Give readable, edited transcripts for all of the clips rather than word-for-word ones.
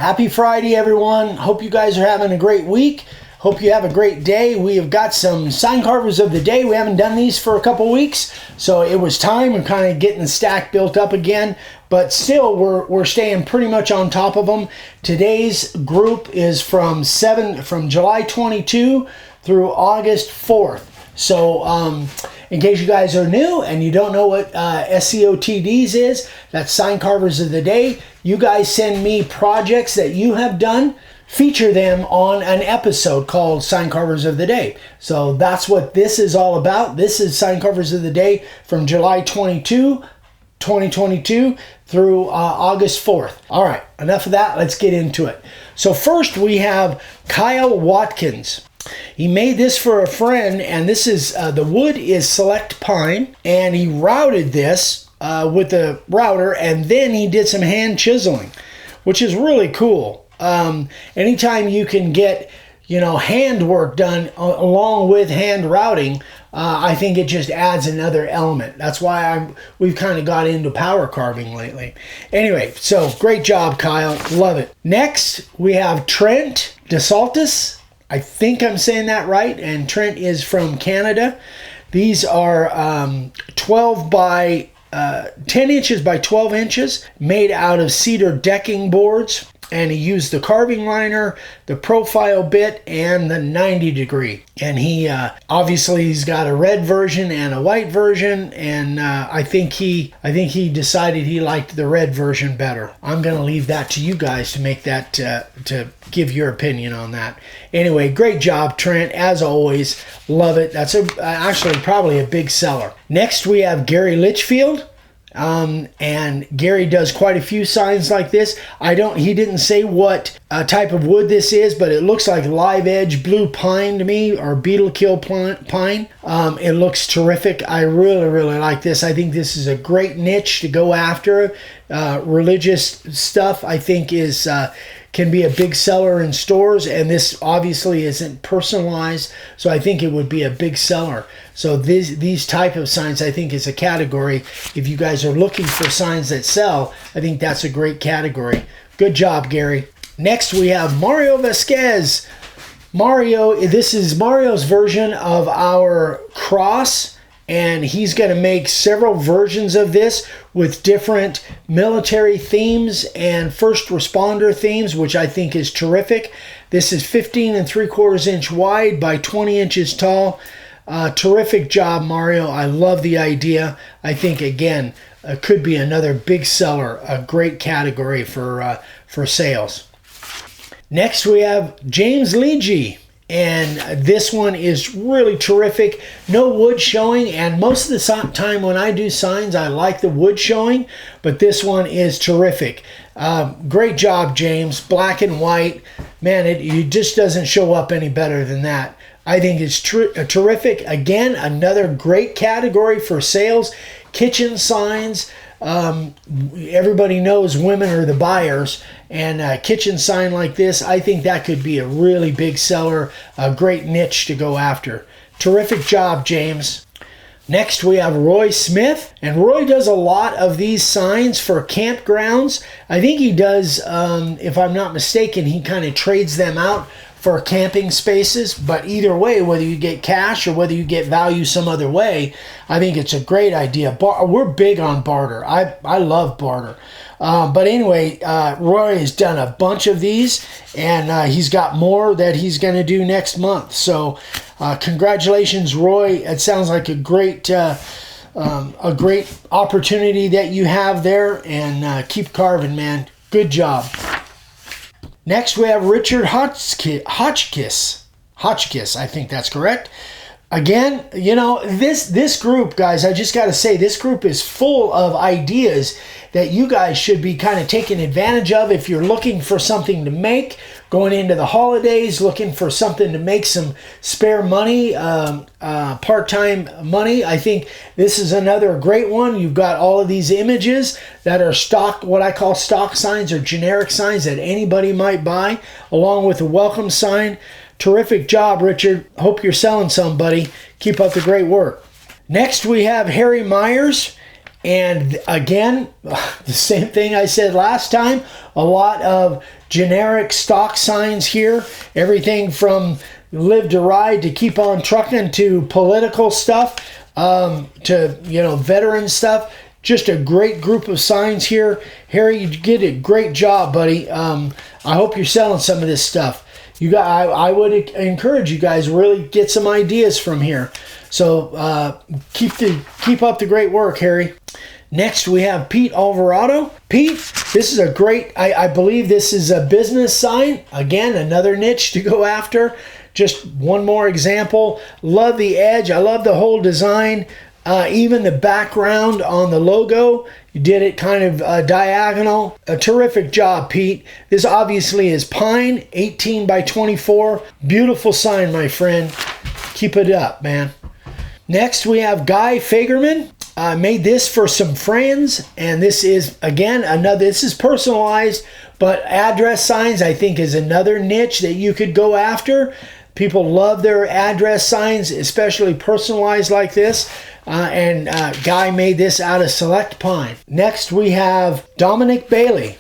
Happy Friday, everyone. Hope you guys are having a great week. Hope you have a great day. We have got some sign carvers of the day. We haven't done these for a couple weeks, so it was time. We're kind of getting the stack built up again, but still we're staying pretty much on top of them. Today's group is from July 22 through August 4th. So in case you guys are new and you don't know what SCOTDs is, that's sign carvers of the day. You guys send me projects that you have done, feature them on an episode called Sign Carvers of the Day. So that's what this is all about. This is Sign Carvers of the Day from July 22, 2022 through August 4th. All right, enough of that. Let's get into it. So first we have Kyle Watkins. He made this for a friend, and this is the wood is select pine, and he routed this with a router, and then he did some hand chiseling, which is really cool. Anytime you can get, hand work done along with hand routing, I think it just adds another element. That's why we've kind of got into power carving lately. Anyway, so great job, Kyle. Love it. Next, we have Trent Dusaltis. I think I'm saying that right, and Trent is from Canada. These are 12 by 10 inches by 12 inches, made out of cedar decking boards. And he used the carving liner, the profile bit, and the 90 degree. And he obviously he's got a red version and a white version, and I think he decided he liked the red version better. I'm gonna leave that to you guys to make that to give your opinion on that. Anyway, great job, Trent. As always, love it. That's actually probably a big seller. Next, we have Gary Litchfield. And Gary does quite a few signs like this. He didn't say what type of wood this is, but it looks like live edge blue pine to me, or beetle kill pine. It looks terrific. I really like this. I think this is a great niche to go after. Religious stuff, I think, can be a big seller in stores, and this obviously isn't personalized, so I think it would be a big seller. So these type of signs, I think, is a category. If you guys are looking for signs that sell, I think that's a great category. Good job, Gary. Next, we have Mario Vasquez. This is Mario's version of our cross, and he's going to make several versions of this with different military themes and first responder themes, which I think is terrific. This is 15 3/4 inch wide by 20 inches tall. Terrific job, Mario. I love the idea. I think, again, could be another big seller, a great category for sales. Next, we have James Leegee. And this one is really terrific. No wood showing, and most of the time when I do signs, I like the wood showing, but this one is terrific. Great job, James. Black and white. Man, it just doesn't show up any better than that. I think it's terrific. Again, another great category for sales. Kitchen signs. Everybody knows women are the buyers, and a kitchen sign like this, I think that could be a really big seller, a great niche to go after. Terrific job, James. Next, we have Roy Smith, and Roy does a lot of these signs for campgrounds. I think he does, if I'm not mistaken, he kind of trades them out for camping spaces, but either way, whether you get cash or whether you get value some other way, I think it's a great idea. We're big on barter. I love barter. But anyway, Roy has done a bunch of these, and he's got more that he's going to do next month. So congratulations, Roy. It sounds like a great opportunity that you have there, and keep carving, man. Good job. Next, we have Richard Hotchkiss. I think that's correct. Again, this group, guys, I just got to say, this group is full of ideas that you guys should be kind of taking advantage of if you're looking for something to make, going into the holidays, looking for something to make some spare money, part-time money. I think this is another great one. You've got all of these images that are stock, what I call stock signs or generic signs that anybody might buy, along with a welcome sign. Terrific job, Richard. Hope you're selling some, buddy. Keep up the great work. Next, we have Harry Myers. And again, the same thing I said last time, a lot of generic stock signs here. Everything from live to ride to keep on trucking to political stuff, to, you know, veteran stuff. Just a great group of signs here. Harry, you did a great job, buddy. I hope you're selling some of this stuff. I would encourage you guys really get some ideas from here. So keep up the great work, Harry. Next, we have Pete Alvarado. Pete, this is a great, I believe this is a business sign. Again, another niche to go after. Just one more example. Love the edge. I love the whole design. Even the background on the logo, you did it kind of diagonal. A terrific job, Pete. This obviously is pine, 18 by 24. Beautiful sign, my friend. Keep it up, man. Next, we have Guy Fagerman. Made this for some friends, and this is, again, this is personalized, but address signs, I think, is another niche that you could go after. People love their address signs, especially personalized like this. Guy made this out of select pine. Next, we have Dominic Bailey.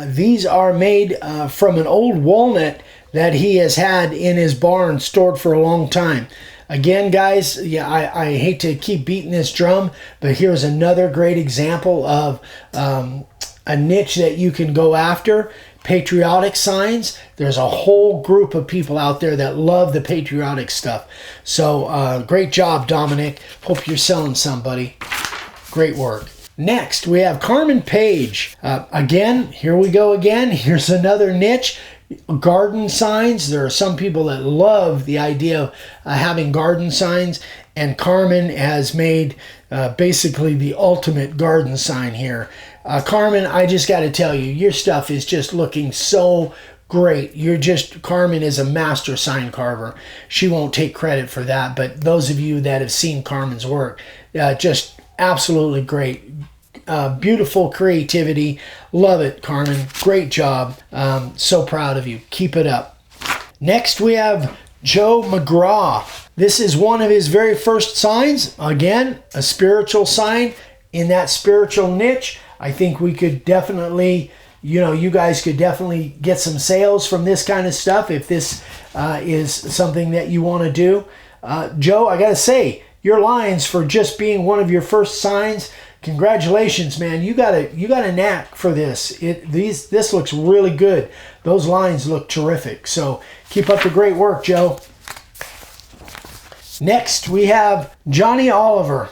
These are made from an old walnut that he has had in his barn stored for a long time. Again, guys, yeah, I hate to keep beating this drum, but here's another great example of a niche that you can go after. Patriotic signs. There's a whole group of people out there that love the patriotic stuff. So great job, Dominic. Hope you're selling somebody. Great work. Next, we have Carmen Page. Again, here we go again. Here's another niche. Garden signs. There are some people that love the idea of having garden signs, and Carmen has made basically the ultimate garden sign here. Carmen, I just got to tell you, your stuff is just looking so great. Carmen is a master sign carver. She won't take credit for that, but those of you that have seen Carmen's work, just absolutely great. Beautiful creativity. Love it, Carmen. Great job. So proud of you. Keep it up. Next, we have Joe McGraw. This is one of his very first signs. Again, a spiritual sign in that spiritual niche. I think we could definitely, you guys could definitely get some sales from this kind of stuff if this is something that you want to do. Joe, I got to say, your lines for just being one of your first signs, congratulations, man. You got a knack for this. This looks really good. Those lines look terrific. So keep up the great work, Joe. Next, we have Johnny Oliver.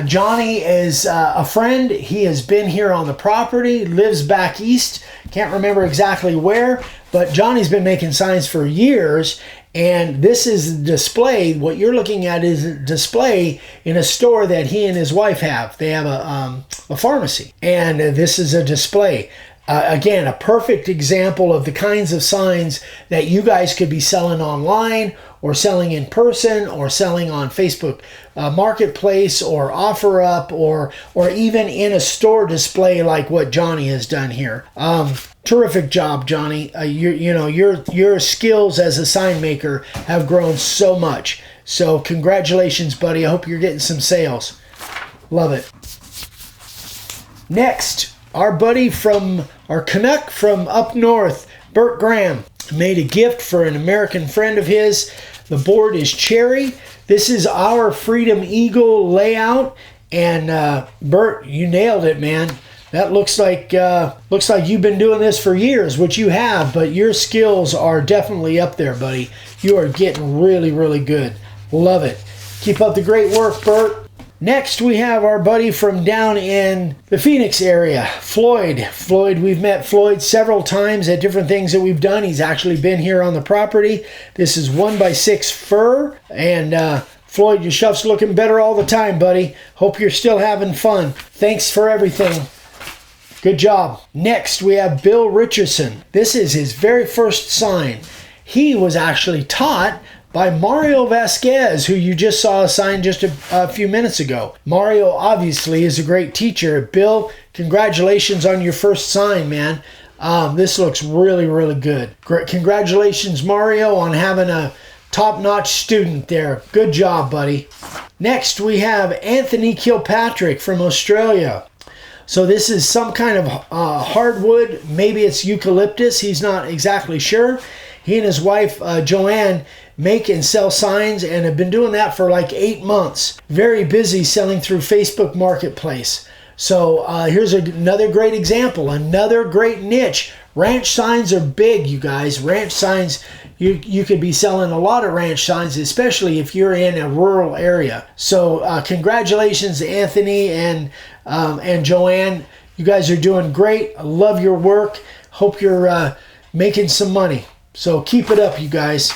Johnny is a friend. He has been here on the property, lives back east. Can't remember exactly where, but Johnny's been making signs for years. And this is a display. What you're looking at is a display in a store that he and his wife have. They have a pharmacy, and this is a display. Again, a perfect example of the kinds of signs that you guys could be selling online, or selling in person, or selling on Facebook Marketplace, or OfferUp, or even in a store display like what Johnny has done here. Terrific job, Johnny. Your skills as a sign maker have grown so much. So congratulations, buddy. I hope you're getting some sales. Love it. Next, our buddy from our Canuck from up north, Bert Graham, made a gift for an American friend of his. The board is cherry. This is our Freedom Eagle layout, and Bert, you nailed it, man. That looks like you've been doing this for years, which you have, but your skills are definitely up there, buddy. You are getting really, really good. Love it. Keep up the great work, Bert. Next, we have our buddy from down in the Phoenix area, Floyd. Floyd, we've met Floyd several times at different things that we've done. He's actually been here on the property. This is 1x6 fir, and Floyd, your stuff's looking better all the time, buddy. Hope you're still having fun. Thanks for everything. Good job. Next, we have Bill Richardson. This is his very first sign. He was actually taught by Mario Vasquez, who you just saw a sign just a few minutes ago. Mario obviously is a great teacher. Bill, congratulations on your first sign, man. This looks really, really good. Congratulations, Mario, on having a top-notch student there. Good job, buddy. Next, we have Anthony Kilpatrick from Australia. So this is some kind of hardwood. Maybe it's eucalyptus. He's not exactly sure. He and his wife, Joanne, make and sell signs and have been doing that for like 8 months. Very busy selling through Facebook Marketplace. So here's another great example, another great niche. Ranch signs are big, you guys. Ranch signs, you could be selling a lot of ranch signs, especially if you're in a rural area. So congratulations, Anthony and Joanne. You guys are doing great. I love your work. Hope you're making some money. So keep it up, you guys.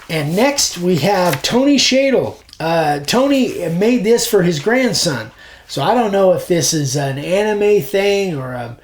And next we have Tony Shadle. Tony made this for his grandson. So I don't know if this is an anime thing or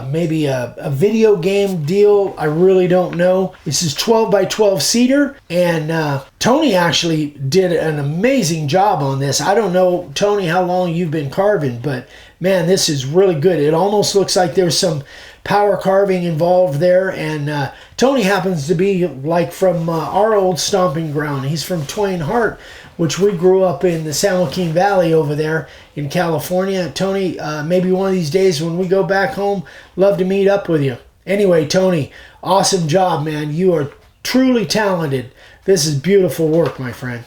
maybe a video game deal. I really don't know. This is 12 by 12 cedar, and Tony actually did an amazing job on this. I don't know, Tony, how long you've been carving, but man, this is really good. It almost looks like there's some power carving involved there, and Tony happens to be like from our old stomping ground. He's from Twain Harte, which we grew up in the San Joaquin Valley over there in California. Tony, maybe one of these days when we go back home, love to meet up with you. Anyway, Tony, awesome job, man. You are truly talented. This is beautiful work, my friend.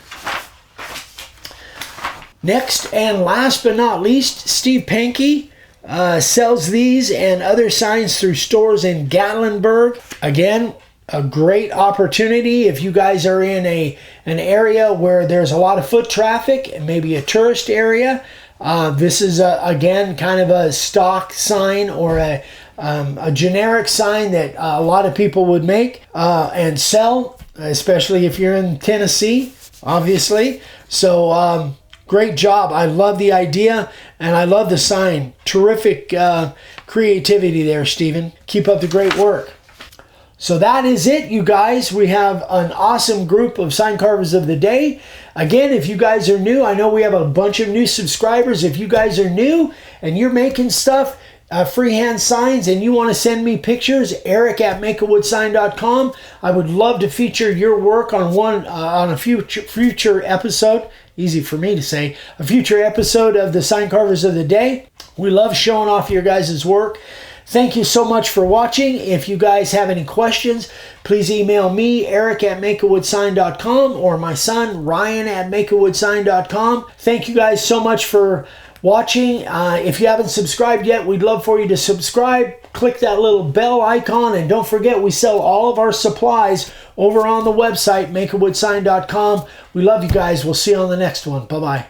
Next and last but not least, Steve Panke sells these and other signs through stores in Gatlinburg. Again, a great opportunity if you guys are in an area where there's a lot of foot traffic, maybe a tourist area. This is again kind of a stock sign or a generic sign that a lot of people would make and sell, especially if you're in Tennessee, obviously. So great job. I love the idea and I love the sign. Terrific creativity there, Stephen. Keep up the great work. So that is it, you guys. We have an awesome group of sign carvers of the day. Again, if you guys are new, I know we have a bunch of new subscribers. If you guys are new and you're making stuff, freehand signs, and you want to send me pictures, eric@makeawoodsign.com. I would love to feature your work on a future episode. Easy for me to say. A future episode of the Sign Carvers of the Day. We love showing off your guys' work. Thank you so much for watching. If you guys have any questions, please email me, eric@makeawoodsign.com, or my son, ryan@makeawoodsign.com. Thank you guys so much for watching. If you haven't subscribed yet, we'd love for you to subscribe. Click that little bell icon, and don't forget, we sell all of our supplies over on the website, makeawoodsign.com. We love you guys. We'll see you on the next one. Bye-bye.